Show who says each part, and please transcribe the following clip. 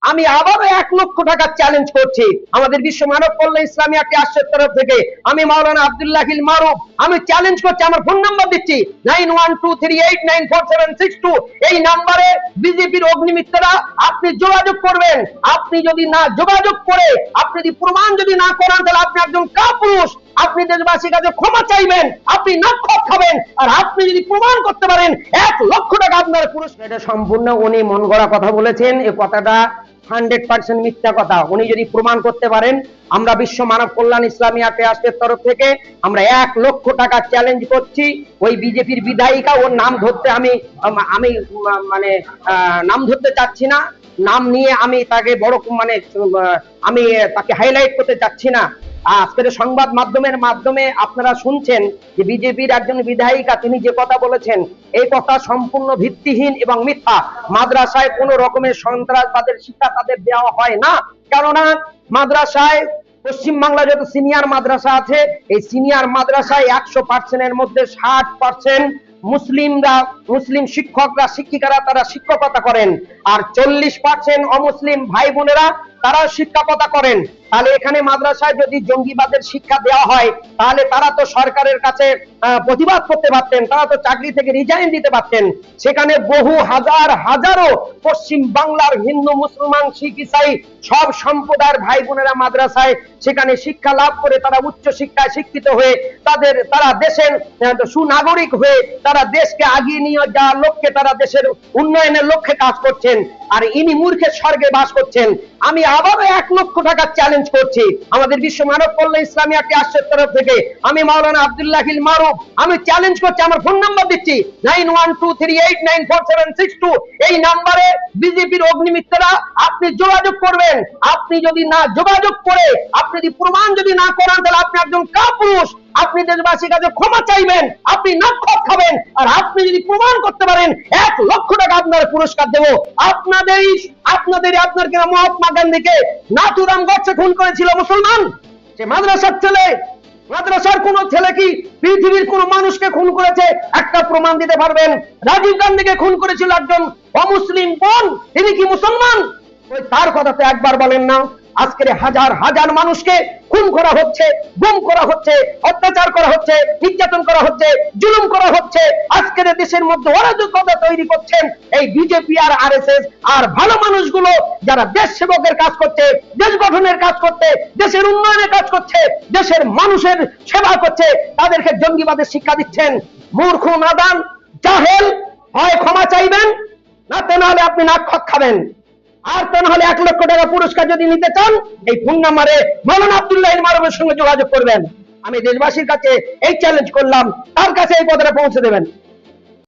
Speaker 1: আমি আবারও 1 লক্ষ টাকা চ্যালেঞ্জ করছি আমাদের বিশ্ব মানব কল্যাণ ইসলামী ট্রাস্টের তরফ থেকে। আমি মাওলানা আব্দুল্লাহিল মারুফ, আমি চ্যালেঞ্জ করছি, আমার ফোন নাম্বার দিচ্ছি 9123894762। এই নাম্বারে বিজেপির অগ্নিমিত্ররা আপনি যোগাযোগ করবেন। আপনি যদি না যোগাযোগ করে, আপনি যদি প্রমাণ যদি না করেন, তাহলে আপনি একজন কাপুরুষ। আপনি দেশবাসীর কাছে ক্ষমা চাইবেন, আপনি নক্ষত্র খাবেন। আর আপনি যদি প্রমাণ করতে পারেন 1 লক্ষ টাকা আপনার পুরস্কার। এটা সম্পূর্ণ উনি মন গড়া কথা বলেছেন। এই কথাটা 100% মিথ্যা কথা। উনি যদি প্রমাণ করতে পারেন, আমরা বিশ্ব মানব কল্যাণ ইসলামী ট্রাস্টের তরফ থেকে আমরা 1 লক্ষ টাকা চ্যালেঞ্জ করছি। ওই বিজেপির বিধায়িকা, ওর নাম ধরতে আমি মানে নাম ধরতে চাচ্ছি না, নাম নিয়ে আমি তাকে বড় মানে আমি তাকে হাইলাইট করতে চাচ্ছি না। আজকের সংবাদ মাধ্যমের মাধ্যমে আপনারা শুনছেন যে বিজেপির একজন বিধায়িকা তিনি যে কথা বলেছেন, এই কথা সম্পূর্ণ ভিত্তিহীন এবং মিথ্যা। মাদ্রাসায় কোনো রকমের সন্ত্রাসবাদের শিক্ষা তাদের দেওয়া হয় না। কেননা মাদ্রাসায় পশ্চিমবাংলা যত সিনিয়র মাদ্রাসা আছে, এই সিনিয়র মাদ্রাসায় 100% এর মধ্যে 60% মুসলিমরা, মুসলিম শিক্ষকরা, শিক্ষিকারা তারা শিক্ষকতা করেন, আর 40% অমুসলিম ভাই বোনেরা তারা শিক্ষকতা করেন। তাহলে এখানে মাদ্রাসায় যদি জঙ্গিবাদের শিক্ষা দেওয়া হয়, তাহলে তারা তো সরকারের কাছে প্রতিবাদ করতে পারতেন, তারা তো চাকরি থেকে রিজাইন দিতে পারতেন। সেখানে বহু হাজারো পশ্চিম বাংলার হিন্দু, মুসলমান, শিখ, ইসাই সব সম্প্রদায়ের ভাই বোনেরা মাদ্রাসায় সেখানে শিক্ষা লাভ করে তারা উচ্চ শিক্ষায় শিক্ষিত হয়ে তারা দেশের সুনাগরিক হয়ে তারা দেশকে আগিয়ে নিয়ে যাওয়ার লক্ষ্যে, তারা দেশের উন্নয়নের লক্ষ্যে কাজ করছেন। আর ইনি মূর্খের স্বর্গে বাস করছেন। আমি আবারও 1 লক্ষ টাকা চ্যালেঞ্জ করছি আমাদের বিশ্ব মানব কল্যাণ ইসলামী ট্রাস্টের তরফ থেকে। আমি মাওলানা আব্দুল্লাহিল মারুফ, আমি চ্যালেঞ্জ করছি, আমার ফোন নাম্বার দিচ্ছি 9123894762। এই নাম্বারে বিজেপির অগ্নিমিত্ররা আপনি যোগাযোগ করবেন। আপনি যদি না যোগাযোগ করে, আপনি যদি প্রমাণ যদি না করেন, তাহলে আপনি একজন কাপুরুষ। আপনি দেশবাসীর কাছে ক্ষমা চাইবেন, আপনি নক্ষত্র খাবেন। আর আপনি যদি প্রমাণ করতে পারেন 1 লক্ষ টাকা আপনার পুরস্কার দেব। আপনার কিনা মহাত্মা গান্ধীকে নাথুরাম গডসে খুন করেছিল মুসলমান, সে মাদ্রাসার ছেলে। মাদ্রাসার কোন ছেলে কি পৃথিবীর কোন মানুষকে খুন করেছে? একটা প্রমাণ দিতে পারবেন? রাজীব গান্ধীকে খুন করেছিল একজন অমুসলিম বোন, তিনি কি মুসলমান? ওই তার কথা তো একবার বলেন না। আজকের হাজার মানুষকে খুন করা হচ্ছে, গুম করা হচ্ছে, অত্যাচার করা হচ্ছে, নির্যাতন করা হচ্ছে, জুলুম করা হচ্ছে। আজকের দেশের মধ্যে অরাজকতা তৈরি করছেন এই বিজেপি আর আরএসএস। আর ভালো মানুষগুলো যারা দেশ সেবকের কাজ করছে, দেশ গঠনের কাজ করছে, দেশের উন্নয়নের কাজ করছে, দেশের মানুষের সেবা করছে, তাদেরকে জঙ্গিবাদের শিক্ষা দিচ্ছেন। মূর্খ, নাদান, জাহেল, হয় ক্ষমা চাইবেন, না তা নাহলে আপনি নাক খাবেন। আর তা নাহলে 1 লক্ষ টাকা পুরস্কার যদি নিতে চান, এই ফোন নাম্বারে মাওলানা আব্দুল্লাহিল মারুফের সঙ্গে যোগাযোগ করবেন। আমি দেশবাসীর কাছে এই চ্যালেঞ্জ করলাম, তার কাছে এই কথাটা পৌঁছে দেবেন।